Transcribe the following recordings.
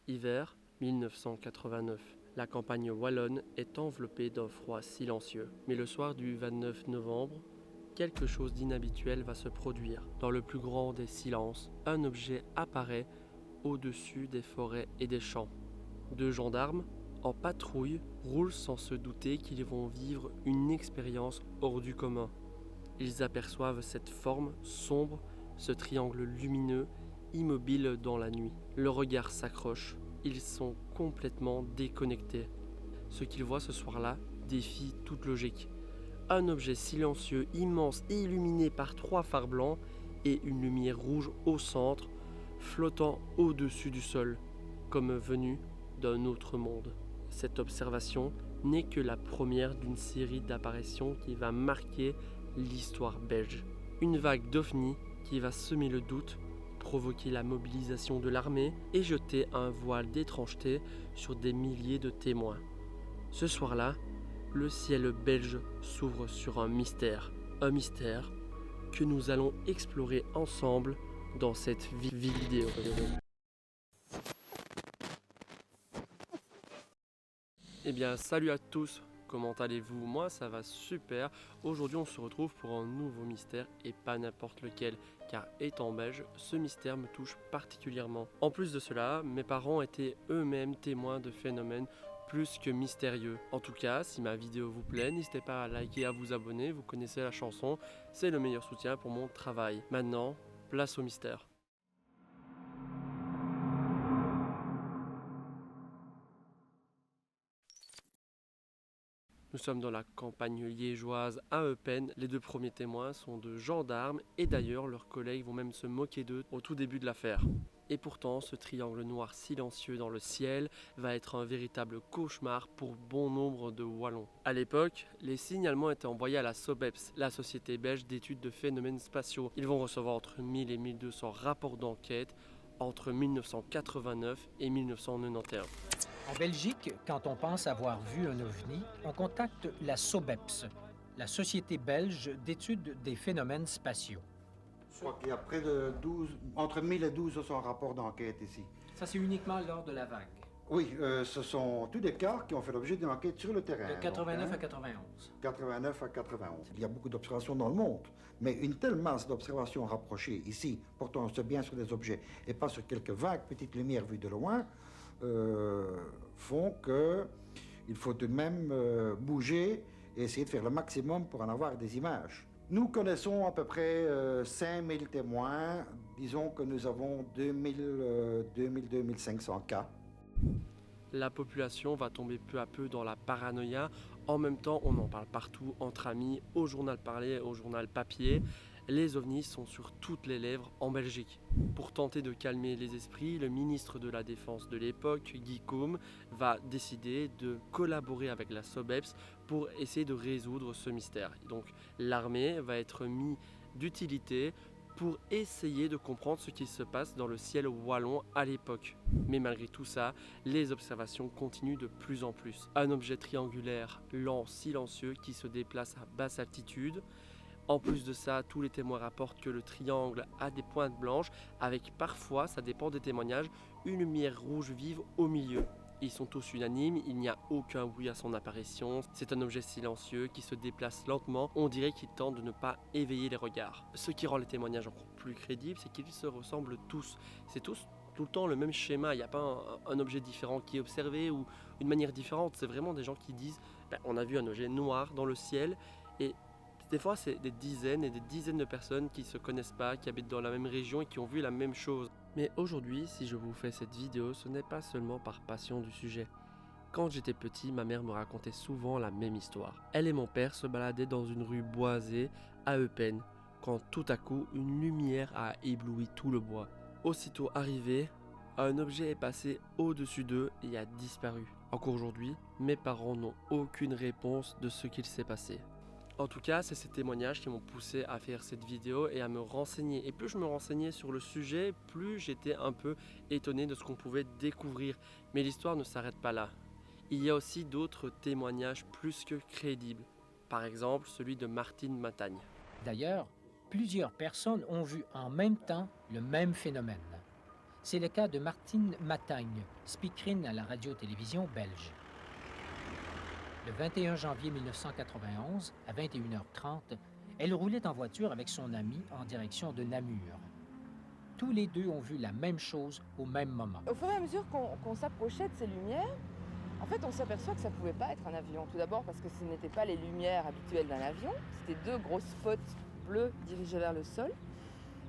Hiver 1989. La campagne wallonne est enveloppée d'un froid silencieux. Mais le soir du 29 novembre, quelque chose d'inhabituel va se produire. Dans le plus grand des silences, un objet apparaît au-dessus des forêts et des champs. Deux gendarmes, en patrouille, roulent sans se douter qu'ils vont vivre une expérience hors du commun. Ils aperçoivent cette forme sombre, ce triangle lumineux, immobile dans la nuit. Le regard s'accroche. Ils sont complètement déconnectés. Ce qu'ils voient ce soir-là défie toute logique. Un objet silencieux, immense et illuminé par trois phares blancs et une lumière rouge au centre, flottant au-dessus du sol, comme venu d'un autre monde. Cette observation n'est que la première d'une série d'apparitions qui va marquer l'histoire belge. Une vague d'ovnis qui va semer le doute, provoquer la mobilisation de l'armée et jeter un voile d'étrangeté sur des milliers de témoins. Ce soir-là, le ciel belge s'ouvre sur un mystère que nous allons explorer ensemble dans cette vidéo. Eh bien, salut à tous, comment allez-vous? Moi, ça va super. Aujourd'hui, on se retrouve pour un nouveau mystère et pas n'importe lequel, car étant belge, ce mystère me touche particulièrement. En plus de cela, mes parents étaient eux-mêmes témoins de phénomènes plus que mystérieux. En tout cas, si ma vidéo vous plaît, n'hésitez pas à liker et à vous abonner, vous connaissez la chanson, c'est le meilleur soutien pour mon travail. Maintenant, place au mystère. Nous sommes dans la campagne liégeoise à Eupen. Les deux premiers témoins sont de gendarmes et d'ailleurs leurs collègues vont même se moquer d'eux au tout début de l'affaire. Et pourtant, ce triangle noir silencieux dans le ciel va être un véritable cauchemar pour bon nombre de Wallons. À l'époque, les signalements étaient envoyés à la SOBEPS, la Société belge d'études de phénomènes spatiaux. Ils vont recevoir entre 1000 et 1200 rapports d'enquête entre 1989 et 1991. En Belgique, quand on pense avoir vu un ovni, on contacte la SOBEPS, la Société belge d'études des phénomènes spatiaux. Je crois qu'il y a près de 12, entre 1000 et 1200 rapports d'enquête ici. Ça, c'est uniquement lors de la vague. Oui, ce sont tous des cas qui ont fait l'objet d'une enquête sur le terrain. De 89 donc, à 91. 89 à 91. Il y a beaucoup d'observations dans le monde, mais une telle masse d'observations rapprochées ici, portant bien sur des objets et pas sur quelques vagues petites lumières vues de loin, font qu'il faut tout de même bouger et essayer de faire le maximum pour en avoir des images. Nous connaissons à peu près 5000 témoins. Disons que nous avons 2500 cas. La population va tomber peu à peu dans la paranoïa. En même temps, on en parle partout, entre amis, au journal parlé, au journal papier. Les ovnis sont sur toutes les lèvres en Belgique. Pour tenter de calmer les esprits, le ministre de la Défense de l'époque, Guy Côme, va décider de collaborer avec la SOBEPS pour essayer de résoudre ce mystère. Donc l'armée va être mise d'utilité pour essayer de comprendre ce qui se passe dans le ciel wallon à l'époque. Mais malgré tout ça, les observations continuent de plus en plus. Un objet triangulaire, lent, silencieux, qui se déplace à basse altitude. En plus de ça, tous les témoins rapportent que le triangle a des pointes blanches, avec parfois, ça dépend des témoignages, une lumière rouge vive au milieu. Ils sont tous unanimes, il n'y a aucun bruit à son apparition, c'est un objet silencieux qui se déplace lentement, on dirait qu'il tente de ne pas éveiller les regards. Ce qui rend les témoignages encore plus crédibles, c'est qu'ils se ressemblent tous. C'est tous tout le temps le même schéma, il n'y a pas un objet différent qui est observé ou une manière différente, c'est vraiment des gens qui disent on a vu un objet noir dans le ciel et des fois, c'est des dizaines et des dizaines de personnes qui ne se connaissent pas, qui habitent dans la même région et qui ont vu la même chose. Mais aujourd'hui, si je vous fais cette vidéo, ce n'est pas seulement par passion du sujet. Quand j'étais petit, ma mère me racontait souvent la même histoire. Elle et mon père se baladaient dans une rue boisée à Eupen, quand tout à coup, une lumière a ébloui tout le bois. Aussitôt arrivé, un objet est passé au-dessus d'eux et a disparu. Encore aujourd'hui, mes parents n'ont aucune réponse de ce qu'il s'est passé. En tout cas, c'est ces témoignages qui m'ont poussé à faire cette vidéo et à me renseigner. Et plus je me renseignais sur le sujet, plus j'étais un peu étonné de ce qu'on pouvait découvrir. Mais l'histoire ne s'arrête pas là. Il y a aussi d'autres témoignages plus que crédibles. Par exemple, celui de Martine Matagne. D'ailleurs, plusieurs personnes ont vu en même temps le même phénomène. C'est le cas de Martine Matagne, speakerine à la radio-télévision belge. Le 21 janvier 1991, à 21h30, elle roulait en voiture avec son ami en direction de Namur. Tous les deux ont vu la même chose au même moment. Au fur et à mesure qu'on s'approchait de ces lumières, en fait, on s'aperçoit que ça ne pouvait pas être un avion. Tout d'abord parce que ce n'étaient pas les lumières habituelles d'un avion, c'était deux gros spots bleus dirigés vers le sol.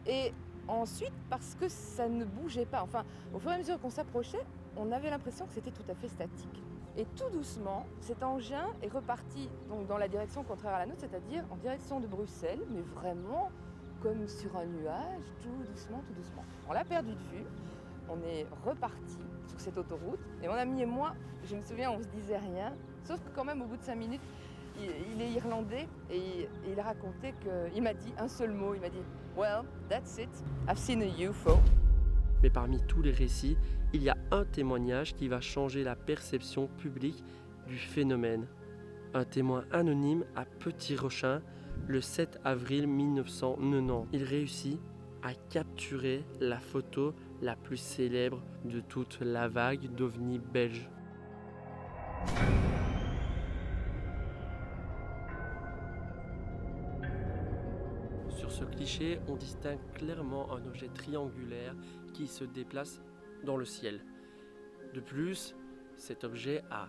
Et ensuite, parce que ça ne bougeait pas. Enfin, au fur et à mesure qu'on s'approchait, on avait l'impression que c'était tout à fait statique. Et tout doucement, cet engin est reparti donc, dans la direction contraire à la nôtre, c'est-à-dire en direction de Bruxelles, mais vraiment comme sur un nuage, tout doucement, tout doucement. On l'a perdu de vue, on est reparti sur cette autoroute, et mon ami et moi, je me souviens, on ne se disait rien, sauf que quand même, au bout de 5 minutes, il est irlandais, et il racontait qu'il m'a dit un seul mot, il m'a dit « Well, that's it, I've seen a UFO ». Mais parmi tous les récits, il y a un témoignage qui va changer la perception publique du phénomène. Un témoin anonyme à Petit-Rochin, le 7 avril 1990. Il réussit à capturer la photo la plus célèbre de toute la vague d'ovnis belges. Sur ce cliché, on distingue clairement un objet triangulaire qui se déplace dans le ciel. De plus, cet objet a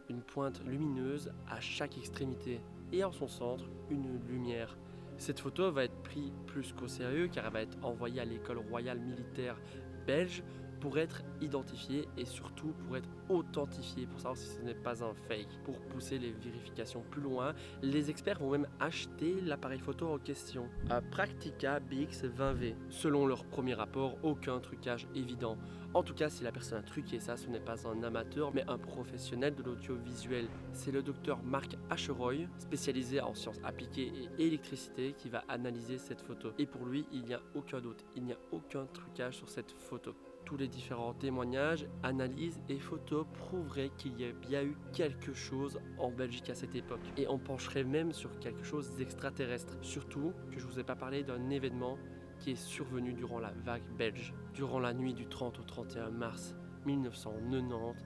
une pointe lumineuse à chaque extrémité et en son centre, une lumière. Cette photo va être prise plus qu'au sérieux car elle va être envoyée à l'école royale militaire belge pour être identifiée et surtout pour être authentifiée, pour savoir si ce n'est pas un fake. Pour pousser les vérifications plus loin, les experts vont même acheter l'appareil photo en question, un Praktica BX20V. Selon leur premier rapport, aucun trucage évident. En tout cas, si la personne a truqué ça, ce n'est pas un amateur, mais un professionnel de l'audiovisuel. C'est le docteur Marc Acheroy, spécialisé en sciences appliquées et électricité, qui va analyser cette photo. Et pour lui, il n'y a aucun doute, il n'y a aucun trucage sur cette photo. Tous les différents témoignages, analyses et photos prouveraient qu'il y a bien eu quelque chose en Belgique à cette époque. Et on pencherait même sur quelque chose d'extraterrestre. Surtout que je ne vous ai pas parlé d'un événement qui est survenu durant la vague belge. Durant la nuit du 30 au 31 mars 1990,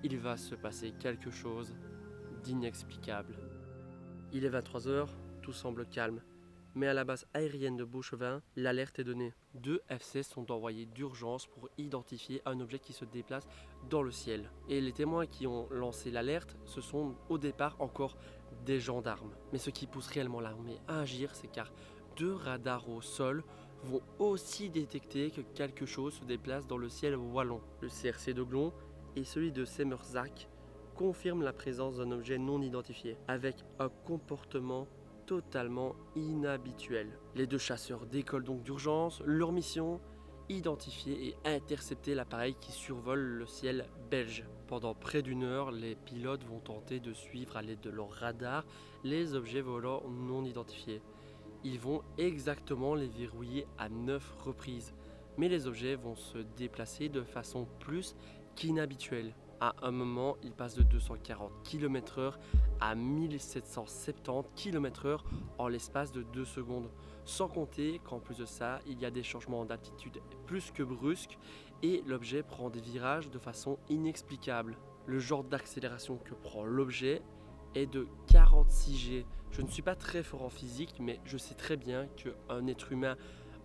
il va se passer quelque chose d'inexplicable. Il est 23h, tout semble calme. Mais à la base aérienne de Beauchevin, l'alerte est donnée. 2 FC sont envoyés d'urgence pour identifier un objet qui se déplace dans le ciel. Et les témoins qui ont lancé l'alerte, ce sont au départ encore des gendarmes. Mais ce qui pousse réellement l'armée à agir, c'est car 2 radars au sol vont aussi détecter que quelque chose se déplace dans le ciel wallon. Le CRC de Glon et celui de Semerzak confirment la présence d'un objet non identifié, avec un comportement totalement inhabituel. Les 2 chasseurs décollent donc d'urgence. Leur mission, identifier et intercepter l'appareil qui survole le ciel belge. Pendant près d'1 heure, les pilotes vont tenter de suivre à l'aide de leur radar les objets volants non identifiés. Ils vont exactement les verrouiller à 9 reprises, mais les objets vont se déplacer de façon plus qu'inhabituelle. À un moment, il passe de 240 km/h à 1770 km/h en l'espace de 2 secondes. Sans compter qu'en plus de ça, il y a des changements d'altitude plus que brusques et l'objet prend des virages de façon inexplicable. Le genre d'accélération que prend l'objet est de 46 G. Je ne suis pas très fort en physique, mais je sais très bien qu'un être humain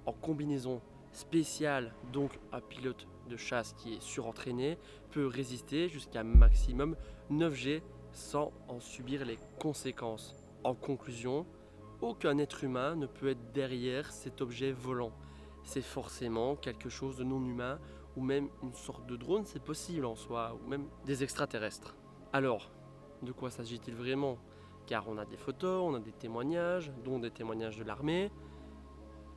en combinaison spéciale, donc un pilote de chasse qui est surentraîné, peut résister jusqu'à maximum 9 G sans en subir les conséquences. En conclusion, aucun être humain ne peut être derrière cet objet volant. C'est forcément quelque chose de non humain ou même une sorte de drone, c'est possible en soi, ou même des extraterrestres. Alors, de quoi s'agit-il vraiment? Car on a des photos, on a des témoignages, dont des témoignages de l'armée.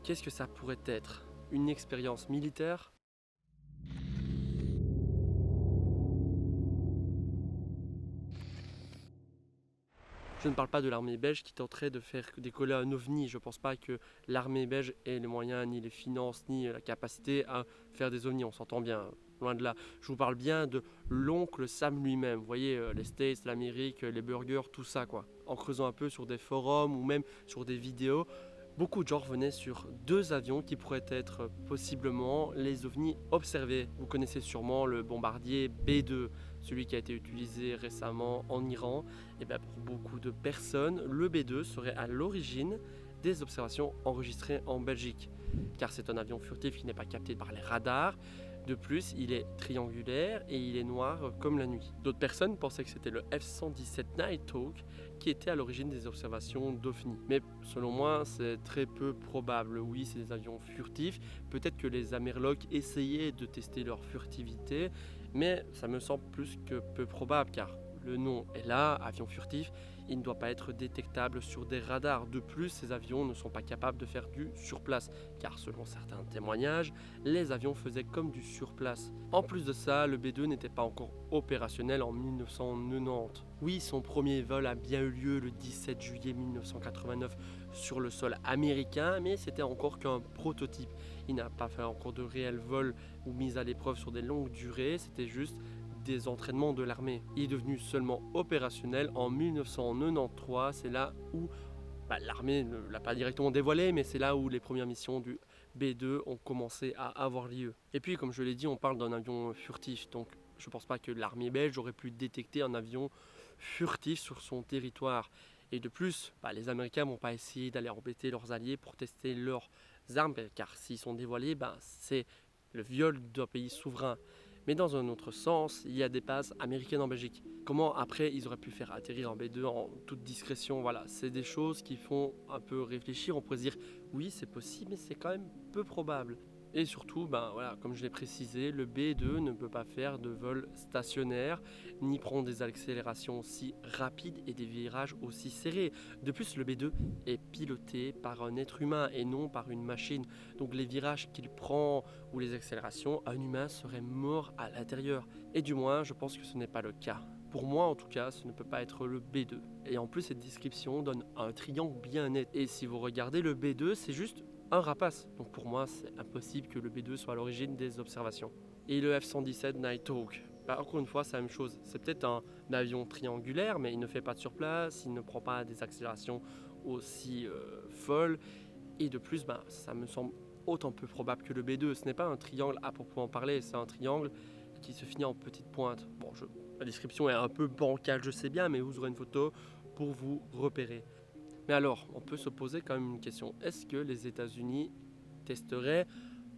Qu'est-ce que ça pourrait être? Une expérience militaire? Je ne parle pas de l'armée belge qui tenterait de faire décoller un ovni. Je ne pense pas que l'armée belge ait les moyens, ni les finances, ni la capacité à faire des ovnis. On s'entend bien, loin de là. Je vous parle bien de l'oncle Sam lui-même. Vous voyez, les States, l'Amérique, les burgers, tout ça, quoi. En creusant un peu sur des forums ou même sur des vidéos, Beaucoup de gens revenaient sur 2 avions qui pourraient être possiblement les ovnis observés. Vous connaissez sûrement le bombardier B-2, celui qui a été utilisé récemment en Iran. Et bien pour beaucoup de personnes, le B-2 serait à l'origine des observations enregistrées en Belgique, car c'est un avion furtif qui n'est pas capté par les radars. De plus, il est triangulaire et il est noir comme la nuit. D'autres personnes pensaient que c'était le F-117 Nighthawk qui était à l'origine des observations d'OVNI. Mais selon moi, c'est très peu probable. Oui, c'est des avions furtifs. Peut-être que les Amerlocs essayaient de tester leur furtivité, mais ça me semble plus que peu probable car le nom est là, avion furtif, il ne doit pas être détectable sur des radars. De plus, ces avions ne sont pas capables de faire du surplace, car selon certains témoignages, les avions faisaient comme du surplace. En plus de ça, le B-2 n'était pas encore opérationnel en 1990. Oui, son premier vol a bien eu lieu le 17 juillet 1989 sur le sol américain, mais c'était encore qu'un prototype. Il n'a pas fait encore de réels vols ou mise à l'épreuve sur des longues durées, c'était juste des entraînements de l'armée. Il est devenu seulement opérationnel en 1993, c'est là où l'armée ne l'a pas directement dévoilé, mais c'est là où les premières missions du B-2 ont commencé à avoir lieu. Et puis comme je l'ai dit, on parle d'un avion furtif, donc je ne pense pas que l'armée belge aurait pu détecter un avion furtif sur son territoire. Et de plus, les Américains vont pas essayer d'aller embêter leurs alliés pour tester leurs armes, car s'ils sont dévoilés, c'est le viol d'un pays souverain. Mais dans un autre sens, il y a des bases américaines en Belgique. Comment après ils auraient pu faire atterrir un B-2 en toute discrétion? Voilà, c'est des choses qui font un peu réfléchir. On pourrait se dire oui, c'est possible, mais c'est quand même peu probable. Et surtout, comme je l'ai précisé, le B-2 ne peut pas faire de vol stationnaire, ni prendre des accélérations aussi rapides et des virages aussi serrés. De plus, le B-2 est piloté par un être humain et non par une machine. Donc les virages qu'il prend ou les accélérations, un humain serait mort à l'intérieur. Et du moins, je pense que ce n'est pas le cas. Pour moi, en tout cas, ce ne peut pas être le B-2. Et en plus, cette description donne un triangle bien net. Et si vous regardez le B-2, c'est juste un rapace. Donc pour moi, c'est impossible que le B-2 soit à l'origine des observations. Et le F-117 Nighthawk, encore une fois, c'est la même chose. C'est peut-être un avion triangulaire, mais il ne fait pas de surplace, il ne prend pas des accélérations aussi folles. Et de plus, ça me semble autant peu probable que le B-2. Ce n'est pas un triangle à proprement parler, c'est un triangle qui se finit en petite pointe. La description est un peu bancale, je sais bien, mais vous aurez une photo pour vous repérer. Mais alors, on peut se poser quand même une question. Est-ce que les États-Unis testeraient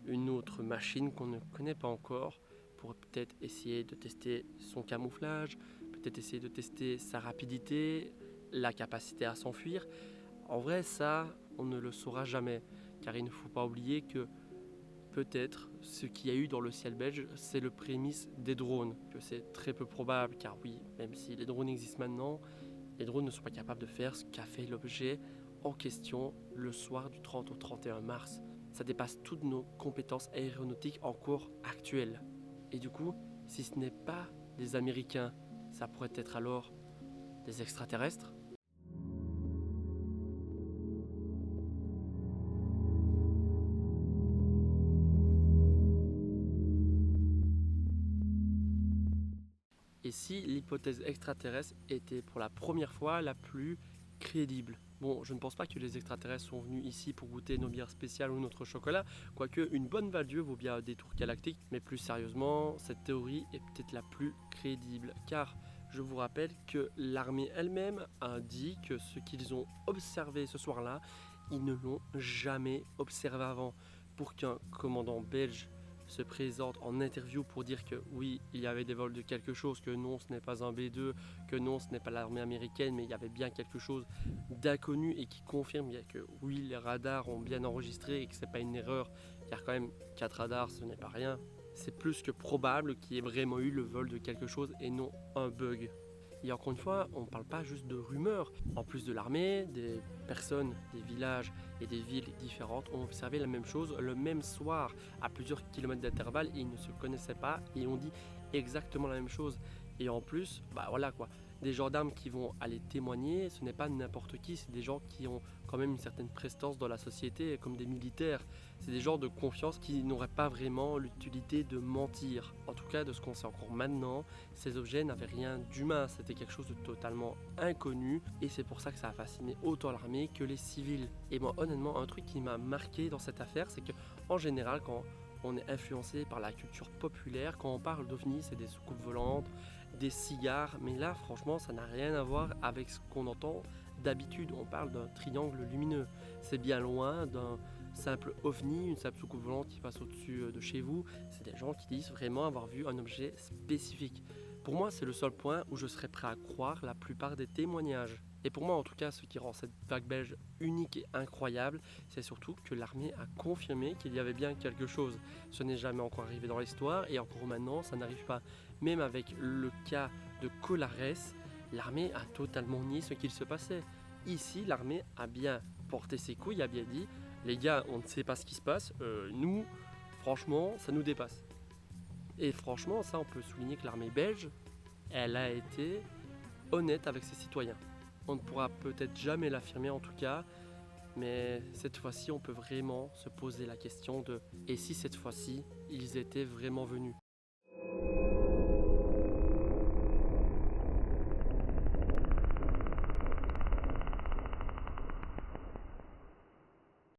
une autre machine qu'on ne connaît pas encore pour peut-être essayer de tester son camouflage, peut-être essayer de tester sa rapidité, la capacité à s'enfuir? En vrai, ça, on ne le saura jamais, car il ne faut pas oublier que peut-être ce qu'il y a eu dans le ciel belge, c'est le prémisse des drones, que c'est très peu probable, car oui, même si les drones existent maintenant, les drones ne sont pas capables de faire ce qu'a fait l'objet en question le soir du 30 au 31 mars. Ça dépasse toutes nos compétences aéronautiques encore actuelles. Et du coup, si ce n'est pas des Américains, ça pourrait être alors des extraterrestres? Et si l'hypothèse extraterrestre était pour la première fois la plus crédible? Bon, je ne pense pas que les extraterrestres sont venus ici pour goûter nos bières spéciales ou notre chocolat, quoique une bonne value vaut bien un détour galactique, mais plus sérieusement, cette théorie est peut-être la plus crédible, car je vous rappelle que l'armée elle-même indique que ce qu'ils ont observé ce soir-là, ils ne l'ont jamais observé avant. Pour qu'un commandant belge se présente en interview pour dire que oui, il y avait des vols de quelque chose, que non, ce n'est pas un B-2, que non, ce n'est pas l'armée américaine, mais il y avait bien quelque chose d'inconnu et qui confirme que oui, les radars ont bien enregistré et que ce n'est pas une erreur, car quand même 4 radars, ce n'est pas rien. C'est plus que probable qu'il y ait vraiment eu le vol de quelque chose et non un bug. Et encore une fois, on ne parle pas juste de rumeurs. En plus de l'armée, des personnes, des villages et des villes différentes ont observé la même chose le même soir, à plusieurs kilomètres d'intervalle, et ils ne se connaissaient pas et ont dit exactement la même chose. Et en plus, des gendarmes qui vont aller témoigner, ce n'est pas n'importe qui, c'est des gens qui ont quand même une certaine prestance dans la société, comme des militaires. C'est des gens de confiance qui n'auraient pas vraiment l'utilité de mentir. En tout tout cas de ce qu'on sait encore maintenant, ces objets n'avaient rien d'humain, c'était quelque chose de totalement inconnu et c'est pour ça que ça a fasciné autant l'armée que les civils. Et moi honnêtement, un truc qui m'a marqué dans cette affaire, c'est que en général quand on est influencé par la culture populaire, quand on parle d'OVNI, c'est des soucoupes volantes, des cigares, mais là franchement ça n'a rien à voir avec ce qu'on entend d'habitude. On parle d'un triangle lumineux, c'est bien loin d'un simple ovni, une simple soucoupe volante qui passe au-dessus de chez vous. C'est des gens qui disent vraiment avoir vu un objet spécifique. Pour moi, c'est le seul point où je serais prêt à croire la plupart des témoignages. Et pour moi, en tout cas, ce qui rend cette vague belge unique et incroyable, c'est surtout que l'armée a confirmé qu'il y avait bien quelque chose. Ce n'est jamais encore arrivé dans l'histoire et encore maintenant, ça n'arrive pas. Même avec le cas de Colares, l'armée a totalement nié ce qu'il se passait. Ici, l'armée a bien porté ses couilles, a bien dit les gars, on ne sait pas ce qui se passe, nous, franchement, ça nous dépasse. Et franchement, ça, on peut souligner que l'armée belge, elle a été honnête avec ses citoyens. On ne pourra peut-être jamais l'affirmer en tout cas, mais cette fois-ci, on peut vraiment se poser la question de « et si cette fois-ci, ils étaient vraiment venus ?»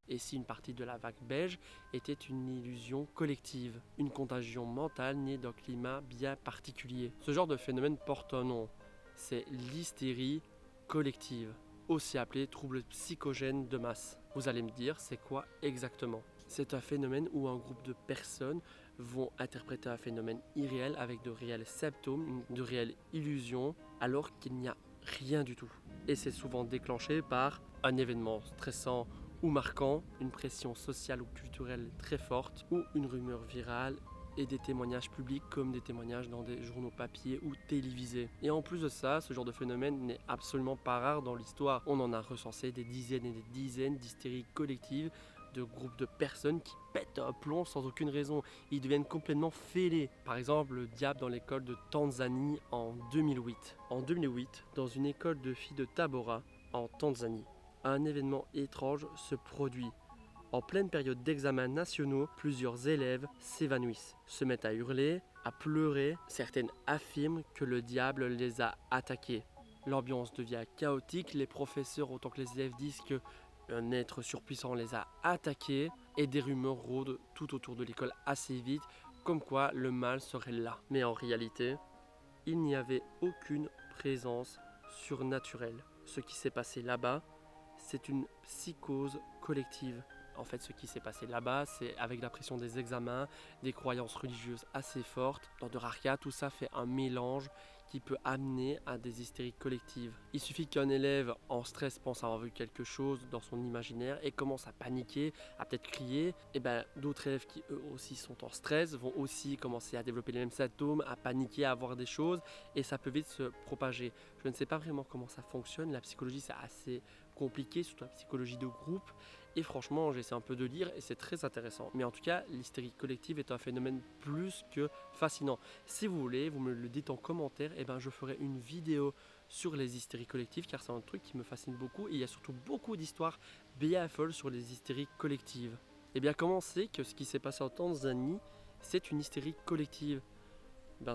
Et si une partie de la vague belge était une illusion collective, une contagion mentale née d'un climat bien particulier. Ce genre de phénomène porte un nom, c'est l'hystérie collective, aussi appelée trouble psychogène de masse. Vous allez me dire, c'est quoi exactement ? C'est un phénomène où un groupe de personnes vont interpréter un phénomène irréel avec de réels symptômes, de réelles illusions, alors qu'il n'y a rien du tout. Et c'est souvent déclenché par un événement stressant ou marquant, une pression sociale ou culturelle très forte, ou une rumeur virale et des témoignages publics comme des témoignages dans des journaux papier ou télévisés. Et en plus de ça, ce genre de phénomène n'est absolument pas rare dans l'histoire. On en a recensé des dizaines et des dizaines d'hystéries collectives, de groupes de personnes qui pètent un plomb sans aucune raison. Ils deviennent complètement fêlés. Par exemple, le diable dans l'école de Tanzanie en 2008. En 2008, dans une école de filles de Tabora, en Tanzanie, un événement étrange se produit. En pleine période d'examens nationaux, plusieurs élèves s'évanouissent, se mettent à hurler, à pleurer. Certaines affirment que le diable les a attaqués. L'ambiance devient chaotique, les professeurs autant que les élèves disent qu'un être surpuissant les a attaqués et des rumeurs rôdent tout autour de l'école assez vite, comme quoi le mal serait là. Mais en réalité, il n'y avait aucune présence surnaturelle. Ce qui s'est passé là-bas, c'est une psychose collective. En fait, ce qui s'est passé là-bas, c'est avec la pression des examens, des croyances religieuses assez fortes. Dans de rares cas, tout ça fait un mélange qui peut amener à des hystéries collectives. Il suffit qu'un élève en stress pense avoir vu quelque chose dans son imaginaire et commence à paniquer, à peut-être crier. Et d'autres élèves qui eux aussi sont en stress vont aussi commencer à développer les mêmes symptômes, à paniquer, à voir des choses et ça peut vite se propager. Je ne sais pas vraiment comment ça fonctionne. La psychologie, c'est assez compliqué, surtout la psychologie de groupe. Et franchement, j'essaie un peu de lire et c'est très intéressant. Mais en tout cas, l'hystérie collective est un phénomène plus que fascinant. Si vous voulez, vous me le dites en commentaire, et je ferai une vidéo sur les hystéries collectives car c'est un truc qui me fascine beaucoup et il y a surtout beaucoup d'histoires bien folles sur les hystéries collectives. Et bien, comment c'est que ce qui s'est passé en Tanzanie, c'est une hystérie collective ?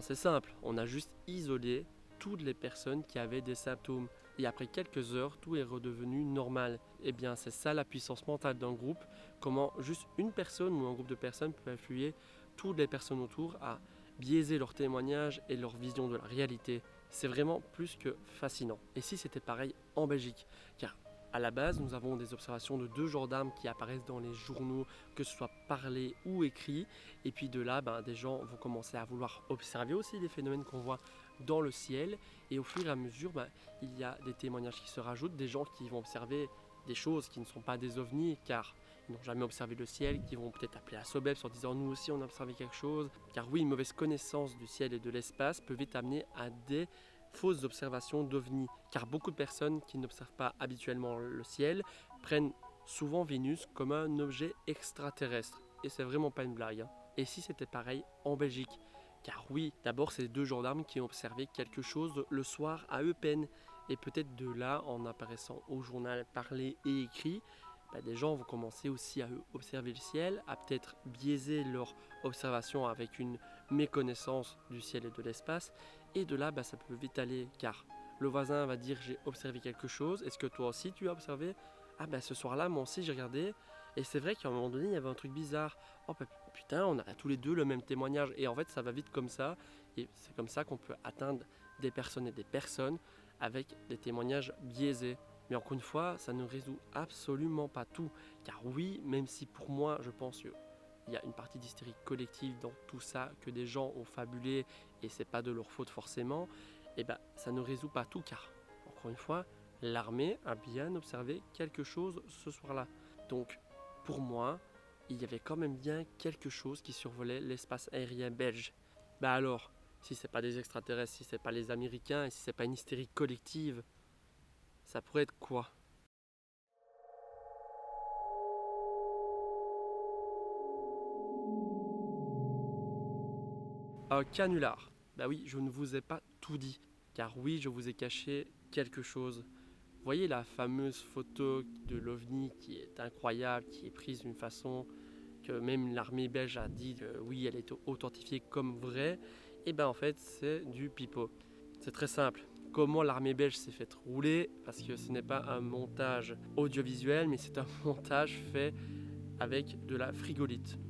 C'est simple, on a juste isolé toutes les personnes qui avaient des symptômes. Et après quelques heures, tout est redevenu normal. Et bien, c'est ça la puissance mentale d'un groupe. Comment juste une personne ou un groupe de personnes peut influer toutes les personnes autour à biaiser leur témoignage et leur vision de la réalité. C'est vraiment plus que fascinant. Et si c'était pareil en Belgique ? Car à la base, nous avons des observations de 2 gendarmes qui apparaissent dans les journaux, que ce soit parlé ou écrit. Et puis de là, des gens vont commencer à vouloir observer aussi des phénomènes qu'on voit dans le ciel. Et au fur et à mesure, il y a des témoignages qui se rajoutent, des gens qui vont observer des choses qui ne sont pas des ovnis, car ils n'ont jamais observé le ciel, qui vont peut-être appeler à SOBEPS en disant nous aussi on a observé quelque chose. Car oui, une mauvaise connaissance du ciel et de l'espace peut vite amener à des fausses observations d'ovnis, car beaucoup de personnes qui n'observent pas habituellement le ciel prennent souvent Vénus comme un objet extraterrestre. Et c'est vraiment pas une blague. Et si c'était pareil en Belgique ? Car oui, d'abord c'est 2 gendarmes qui ont observé quelque chose le soir à Eupen. Et peut-être de là, en apparaissant au journal parlé et écrit, des gens vont commencer aussi à observer le ciel, à peut-être biaiser leur observation avec une méconnaissance du ciel et de l'espace. Et de là, ça peut vite aller car le voisin va dire j'ai observé quelque chose. Est-ce que toi aussi tu as observé? Ah ce soir-là, moi aussi j'ai regardé. Et c'est vrai qu'à un moment donné, il y avait un truc bizarre. Oh putain, on a tous les deux le même témoignage. Et en fait, ça va vite comme ça. Et c'est comme ça qu'on peut atteindre des personnes et des personnes avec des témoignages biaisés. Mais encore une fois, ça ne résout absolument pas tout. Car oui, même si pour moi, je pense qu'il y a une partie d'hystérie collective dans tout ça, que des gens ont fabulé et c'est pas de leur faute forcément, ça ne résout pas tout. Car, encore une fois, l'armée a bien observé quelque chose ce soir-là. Donc, pour moi, il y avait quand même bien quelque chose qui survolait l'espace aérien belge. Alors, si c'est pas des extraterrestres, si c'est pas les Américains et si c'est pas une hystérie collective, ça pourrait être quoi? Un canular. Oui, je ne vous ai pas tout dit. Car oui, je vous ai caché quelque chose. Vous voyez la fameuse photo de l'OVNI qui est incroyable, qui est prise d'une façon que même l'armée belge a dit que oui, elle est authentifiée comme vraie. En fait, c'est du pipeau. C'est très simple. Comment l'armée belge s'est fait rouler? Parce que ce n'est pas un montage audiovisuel, mais c'est un montage fait avec de la frigolite.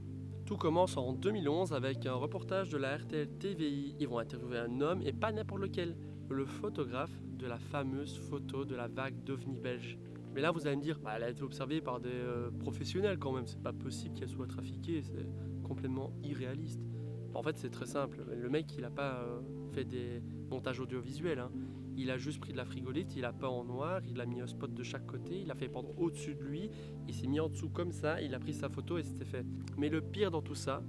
Tout commence en 2011 avec un reportage de la RTL TVI. Ils vont interviewer un homme et pas n'importe lequel, le photographe de la fameuse photo de la vague d'OVNI belge. Mais là vous allez me dire, elle a été observée par des professionnels quand même, c'est pas possible qu'elle soit trafiquée, c'est complètement irréaliste. En fait c'est très simple, le mec il a pas fait des montages audiovisuels, hein. Il a juste pris de la frigolite, il a peint en noir, il a mis un spot de chaque côté, il a fait pendre au-dessus de lui, il s'est mis en dessous comme ça, il a pris sa photo et c'était fait. Mais le pire dans tout ça,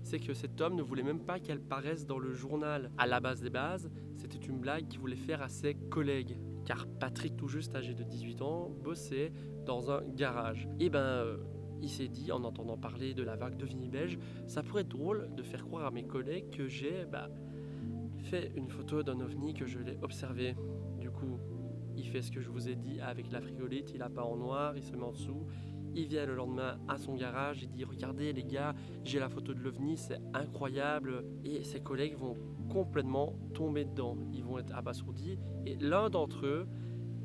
c'est que cet homme ne voulait même pas qu'elle paraisse dans le journal. À la base des bases, c'était une blague qu'il voulait faire à ses collègues. Car Patrick, tout juste âgé de 18 ans, bossait dans un garage. Il s'est dit, en entendant parler de la vague d'OVNI belge, ça pourrait être drôle de faire croire à mes collègues que j'ai fait une photo d'un OVNI que je l'ai observé. Du coup, il fait ce que je vous ai dit avec la frigolite, il a pas en noir, il se met en dessous. Il vient le lendemain à son garage, il dit regardez les gars, j'ai la photo de l'OVNI, c'est incroyable. Et ses collègues vont complètement tomber dedans, ils vont être abasourdis. Et l'un d'entre eux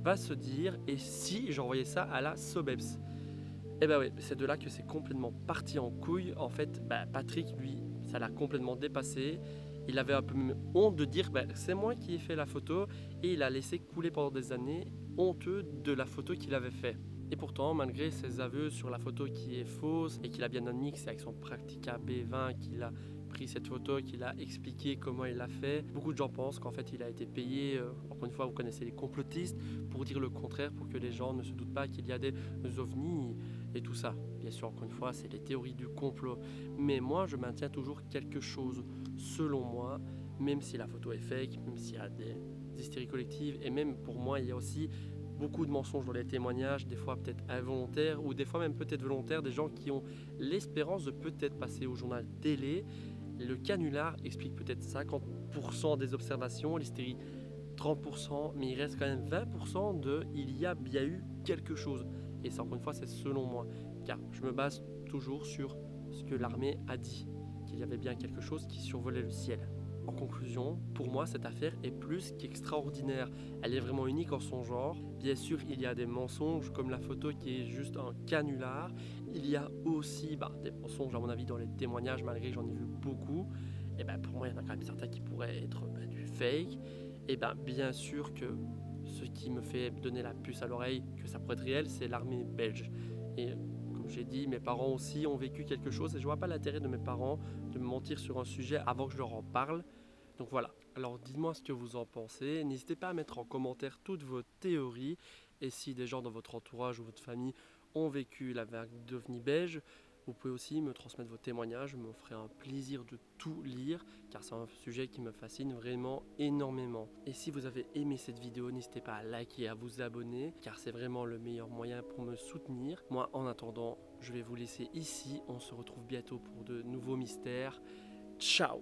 va se dire et si j'envoyais ça à la SOBEPS? Oui, c'est de là que c'est complètement parti en couille. En fait, Patrick, lui, ça l'a complètement dépassé. Il avait un peu honte de dire c'est moi qui ai fait la photo et il a laissé couler pendant des années, honteux de la photo qu'il avait fait. Et pourtant, malgré ses aveux sur la photo qui est fausse et qu'il a bien admis que c'est avec son Praktica B20 qu'il a pris cette photo, qu'il a expliqué comment il l'a fait, beaucoup de gens pensent qu'en fait il a été payé, encore une fois vous connaissez les complotistes, pour dire le contraire, pour que les gens ne se doutent pas qu'il y a des ovnis et tout ça. Bien sûr, encore une fois, c'est les théories du complot. Mais moi, je maintiens toujours quelque chose, selon moi, même si la photo est fake, même s'il y a des hystéries collectives, et même pour moi, il y a aussi beaucoup de mensonges dans les témoignages, des fois peut-être involontaires, ou des fois même peut-être volontaires, des gens qui ont l'espérance de peut-être passer au journal télé. Le canular explique peut-être 50% des observations, l'hystérie 30%, mais il reste quand même 20% de « il y a bien eu quelque chose ». Et ça, encore une fois, c'est selon moi, car je me base toujours sur ce que l'armée a dit, qu'il y avait bien quelque chose qui survolait le ciel. En conclusion, pour moi, cette affaire est plus qu'extraordinaire. Elle est vraiment unique en son genre. Bien sûr, il y a des mensonges, comme la photo qui est juste un canular. Il y a aussi des mensonges, à mon avis, dans les témoignages, malgré que j'en ai vu beaucoup. Et pour moi, il y en a quand même certains qui pourraient être du fake. Et bien sûr que ce qui me fait donner la puce à l'oreille que ça pourrait être réel, c'est l'armée belge. Et comme j'ai dit, mes parents aussi ont vécu quelque chose et je vois pas l'intérêt de mes parents de me mentir sur un sujet avant que je leur en parle. Donc voilà, alors dites-moi ce que vous en pensez. N'hésitez pas à mettre en commentaire toutes vos théories. Et si des gens dans votre entourage ou votre famille ont vécu la vague d'OVNI belge, vous pouvez aussi me transmettre vos témoignages. Je me ferai un plaisir de tout lire car c'est un sujet qui me fascine vraiment énormément. Et si vous avez aimé cette vidéo, n'hésitez pas à liker et à vous abonner car c'est vraiment le meilleur moyen pour me soutenir. Moi, en attendant, je vais vous laisser ici. On se retrouve bientôt pour de nouveaux mystères. Ciao!